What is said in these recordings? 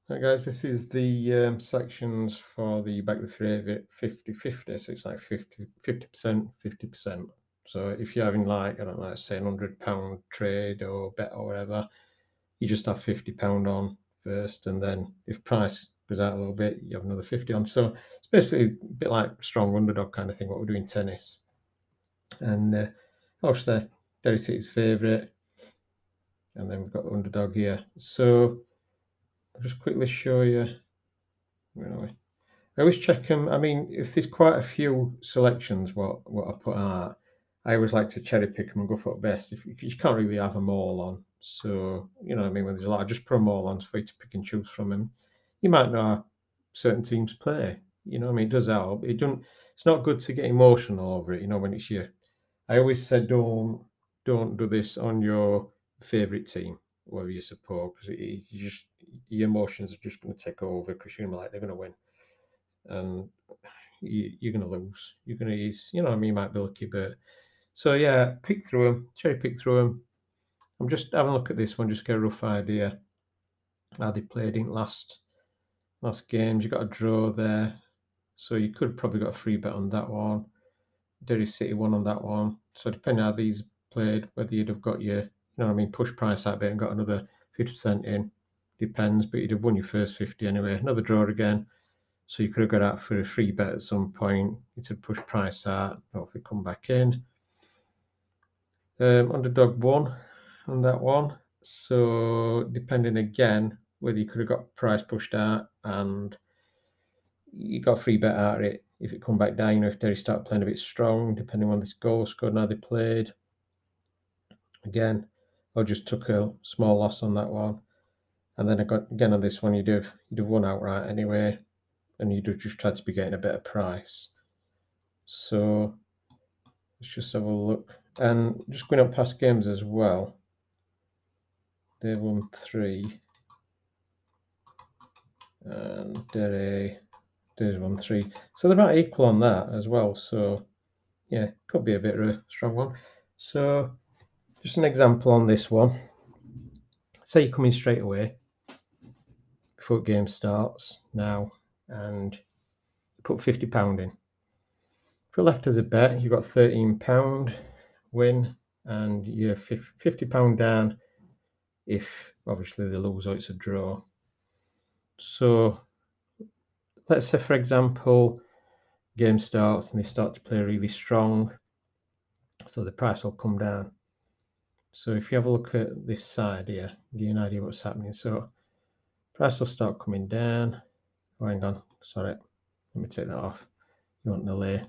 Right guys, this is the sections for the back the favorite 50-50, so it's like 50%, 50%. So if you're having like, I don't know, say £100 trade or bet or whatever, you just have £50 on first, and then if price goes out a little bit, you have another 50 on. So it's basically a bit like strong underdog kind of thing, what we do in tennis. And obviously, Derry City's favourite, and then we've got underdog here. So I'll just quickly show you. Where are we? I always check them. I mean, if there's quite a few selections, what I put out, I always like to cherry pick them and go for the best. If you can't really have them all on, so you know what I mean. When there's a lot, I just put them all on for you to pick and choose from them. You might know how certain teams play. You know what I mean. It does help. It don't. It's not good to get emotional over it. You know when it's your. I always said don't do this on your favourite team, whether you support, because you just your emotions are just going to take over because you're gonna be like they're going to win, and you're going to lose. You're going to use, you know, I mean, you might be lucky, but so yeah, pick through them, cherry pick through them. I'm just having a look at this one, just get a rough idea how they played in last games. You got a draw there, so you could probably got a free bet on that one. Derry City won on that one. So depending how these played, whether you'd have got your, you know what I mean, push price out a bit and got another 50% in, depends. But you'd have won your first 50 anyway. Another draw again. So you could have got out for a free bet at some point. It would push price out, hopefully come back in. Underdog won on that one. So depending again whether you could have got price pushed out and you got a free bet out of it. If it come back down, you know, if Derry start playing a bit strong, depending on this goal scored and how they played. Again, I just took a small loss on that one. And then I got again on this one, you'd have won outright anyway, and you'd have just tried to be getting a better price. So let's just have a look. And just going up past games as well. They won 3. And Derry's won 3. So they're about equal on that as well. So yeah, could be a bit of a strong one. So just an example on this one. Say you come in straight away before the game starts now and you put £50 in. If you're left as a bet, you've got £13 win and you're £50 down if obviously they lose or it's a draw. So let's say, for example, game starts and they start to play really strong, so the price will come down. So if you have a look at this side here, give you an idea what's happening. So price will start coming down. Oh, hang on, sorry, let me take that off. You want the lay.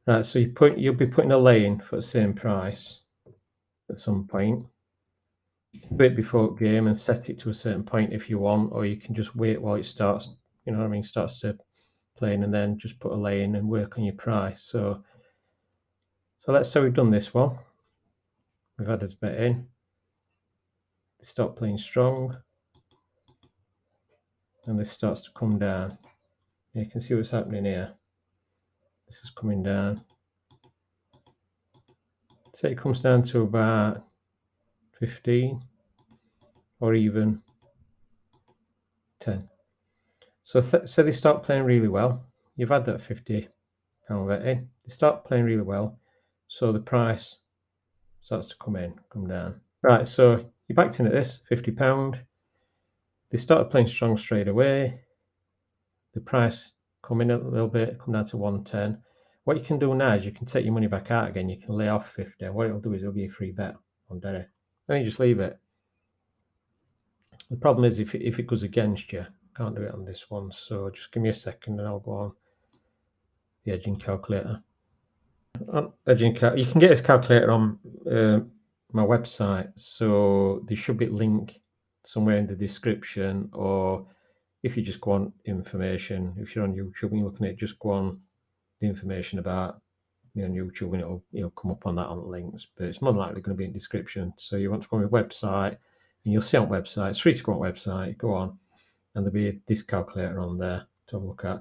Right, so you'll be putting a lay in for the same price at some point. You can do it before the game and set it to a certain point if you want, or you can just wait while it starts, you know what I mean, starts to playing, and then just put a lay in and work on your price. So let's say we've done this one. We've had a bet in. They start playing strong, and this starts to come down. You can see what's happening here. This is coming down. Say it comes down to about 15 or even 10. So they start playing really well. You've had that £50 bet in. They start playing really well, so the price starts to come down. Right, so you're backed in at this £50. They started playing strong straight away. The price come in a little bit, come down to 110. What you can do now is you can take your money back out again. You can lay off 50. And what it'll do is it'll give you a free bet on Derry. Then you just leave it. The problem is if it goes against you, can't do it on this one. So just give me a second and I'll go on the hedging calculator. You can get this calculator on my website. So there should be a link somewhere in the description, or if you just go on information, if you're on YouTube and you're looking at it, just go on the information about me on YouTube and it'll come up on that on the links. But it's more than likely going to be in the description. So you want to go on my website and you'll see on website, it's free to go on website, go on, and there'll be this calculator on there to have a look at.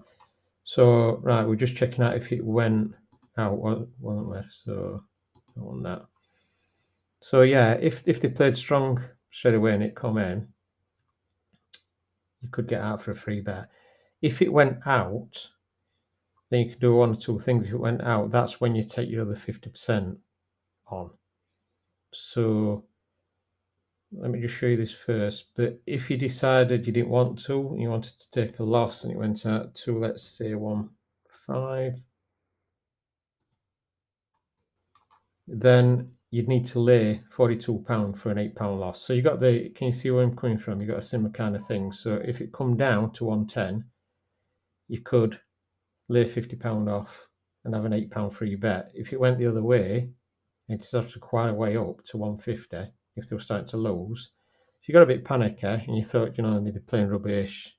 So right, we're just checking out if it went out, wasn't left. So I want that. So yeah, if they played strong straight away and it come in, you could get out for a free bet. If it went out, then you can do one or two things. If it went out, that's when you take your other 50% on. So let me just show you this first. But if you decided you didn't want to, you wanted to take a loss and it went out to, let's say, 1.5, then you'd need to lay £42 for an £8 loss. So you got the, can you see where I'm coming from? You got a similar kind of thing. So if it come down to 110, you could lay £50 off and have an £8 free bet. If it went the other way, it's actually quite a way up to 150 if they were starting to lose. If you got a bit panicky and you thought, you know, they're playing rubbish,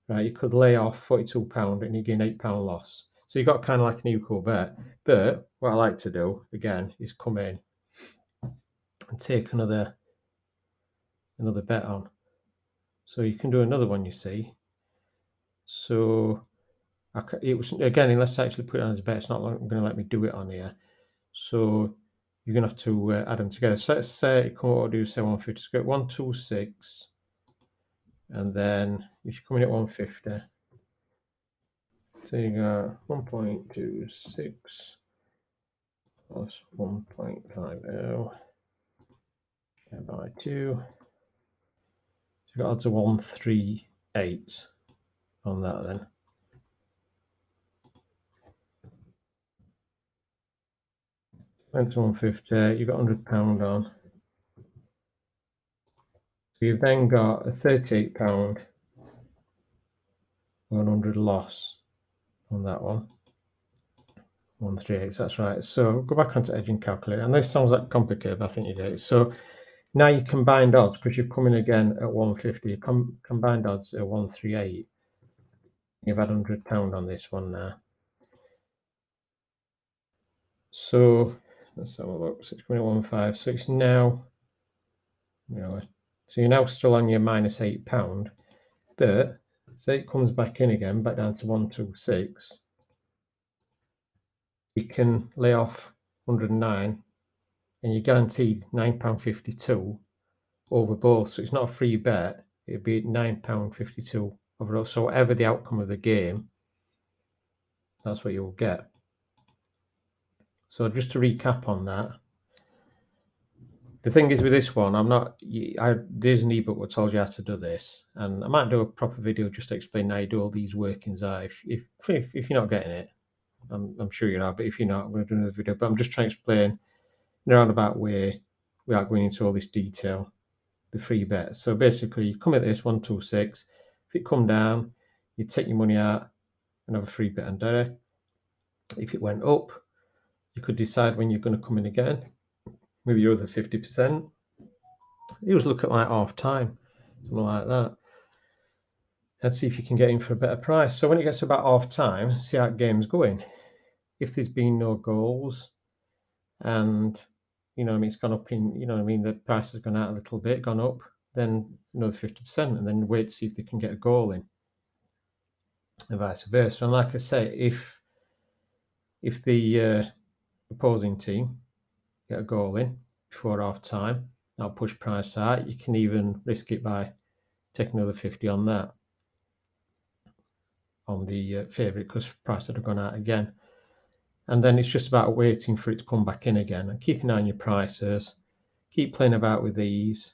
right, you could lay off £42 and you gain £8 loss. So you got kind of like an equal bet. But what I like to do again is come in and take another bet on. So you can do another one, you see. So it was, again, unless I actually put it on as a bet, it's not going to let me do it on here. So you're going to have to add them together. So let's say, come on, do say 150, so go 126, and then if you come in at 150, so you got 1.26 plus 1.50 by 2. So you got odds of 138 on that then. Went to 150, you got £100 on. So you've then got a £38 100 loss on that one. 138, that's right. So go back onto hedging calculator. And this sounds like complicated, but I think you did. So now you combined odds, because you've come in again at 150, combined odds at 138. You've had £100 on this one now. So let's have a look. So it's coming at 1.5. So it's now, so you're now still on your minus £8. But say it comes back in again, back down to 126. You can lay off 109 and you're guaranteed £9.52 over both. So it's not a free bet, it'd be £9.52 overall. So whatever the outcome of the game, that's what you'll get. So just to recap on that, the thing is with this one, there's an ebook that tells you how to do this, and I might do a proper video just to explain how you do all these workings out. If you're not getting it, I'm sure you are, but if you're not, I'm going to do another video. But I'm just trying to explain in a roundabout way, without going into all this detail, the free bet. So basically, you come at this 126. If it come down, you take your money out and have a free bet and there. If it went up, you could decide when you're going to come in again with your other 50%. You just look at like half time, something like that, and see if you can get in for a better price. So when it gets about half time, see how the game's going. If there's been no goals and it's gone up in, the price has gone out a little bit, gone up, then another 50%, and then wait to see if they can get a goal in, and vice versa. And like I say, if the opposing team get a goal in before half time, that'll push price out. You can even risk it by taking another 50 on that, on the favourite, because price would have gone out again. And then it's just about waiting for it to come back in again and keeping an eye on your prices. Keep playing about with these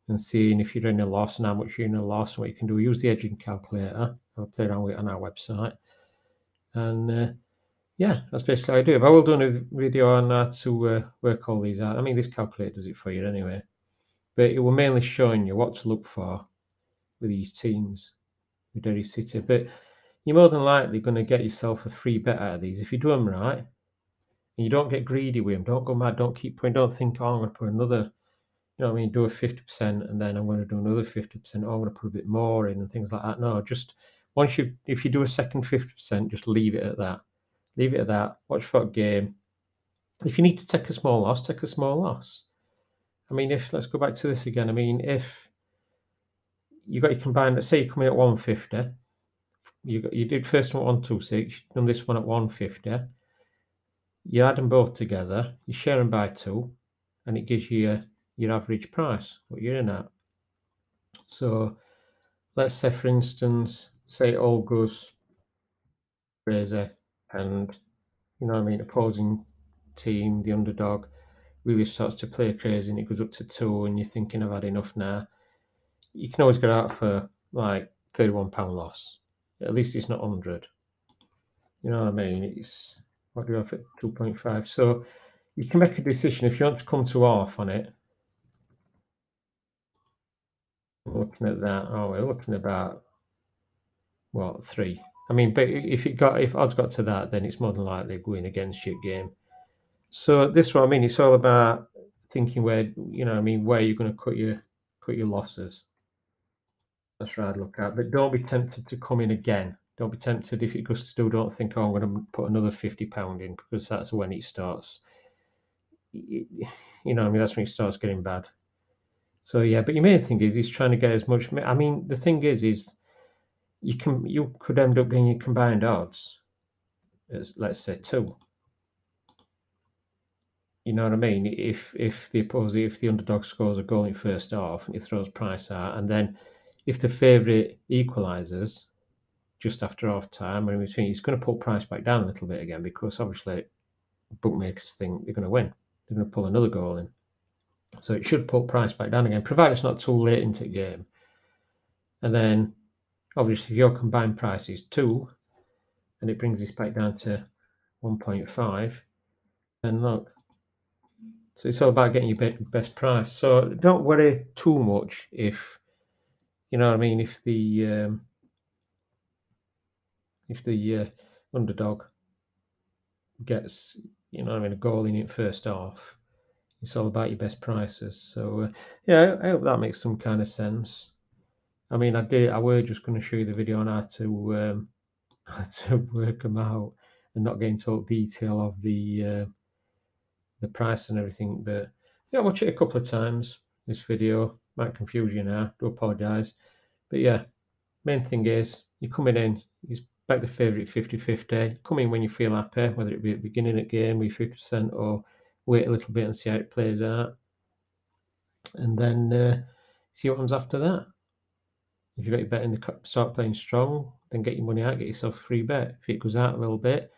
and seeing if you're in a loss and how much you're in a loss. What you can do, use the hedging calculator. I'll play around with it on our website. And yeah, that's basically how I do it. But I will do a video on how to work all these out. I mean, this calculator does it for you anyway. But it will mainly showing you what to look for with these teams, with Derry City. But you're more than likely going to get yourself a free bet out of these if you do them right. And you don't get greedy with them. Don't go mad. Don't keep putting. Don't think, oh, I'm going to put another, do a 50% and then I'm going to do another 50%. Oh, I'm going to put a bit more in and things like that. No, just if you do a second 50%, just leave it at that. Leave it at that. Watch for a game. If you need to take a small loss, take a small loss. I mean, let's go back to this again. I mean, if you got your combined, let's say you come in at 150, you did first one at 126, you've done this one at 150. You add them both together, you share them by 2, and it gives you your average price, what you're in at. So let's say, for instance, say it all goes crazy and, you know what I mean, opposing team, the underdog, really starts to play crazy and it goes up to 2 and you're thinking, I've had enough now. You can always get out for like £31 loss. At least it's not 100. You know what I mean? It's, what do you have at 2.5? So you can make a decision if you want to come to half on it. Looking at that, oh, we're looking about what, 3. I mean, but if odds got to that, then it's more than likely going against your game. So this is what I mean. It's all about thinking where, you know what I mean, where you're going to cut your losses. That's right, look at. But don't be tempted to come in again. Don't be tempted if it goes to do. Don't think, oh, I'm going to put another £50 in, because that's when it starts. You know what I mean? That's when it starts getting bad. So yeah, but your main thing is he's trying to get as much. I mean, the thing is you could end up getting your combined odds as, let's say, 2. You know what I mean? If the underdog scores a goal in first half and he throws price out, and then if the favourite equalises just after half time or in between, he's going to pull price back down a little bit again, because obviously bookmakers think they're going to win. They're going to pull another goal in. So it should pull price back down again, provided it's not too late into the game. And then obviously if your combined price is 2 and it brings this back down to 1.5, then look. So it's all about getting your best price. So don't worry too much if, you know what I mean, if the underdog gets, you know what I mean, a goal in it first half. It's all about your best prices. So yeah, I hope that makes some kind of sense. I mean, I were just going to show you the video on how to how to work them out and not get into all detail of the price and everything. But yeah, watch it a couple of times. This video might confuse you now. Do apologise. But yeah, main thing is you're coming in. You back the favourite 50-50. Come in when you feel happy, whether it be at the beginning of the game with 50% or wait a little bit and see how it plays out, and then see what comes after that. If you've got your bet in the start playing strong, then get your money out, get yourself a free bet. If it goes out a little bit,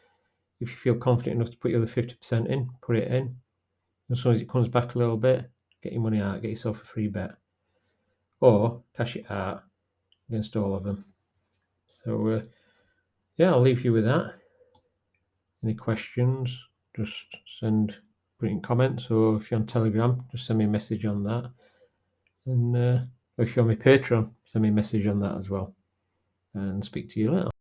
if you feel confident enough to put your other 50% in, put it in. As soon as it comes back a little bit, get your money out, get yourself a free bet. Or cash it out against all of them. So, yeah, I'll leave you with that. Any questions, just put it in comments, or if you're on Telegram, just send me a message on that. And if you're on my Patreon, send me a message on that as well. And speak to you later.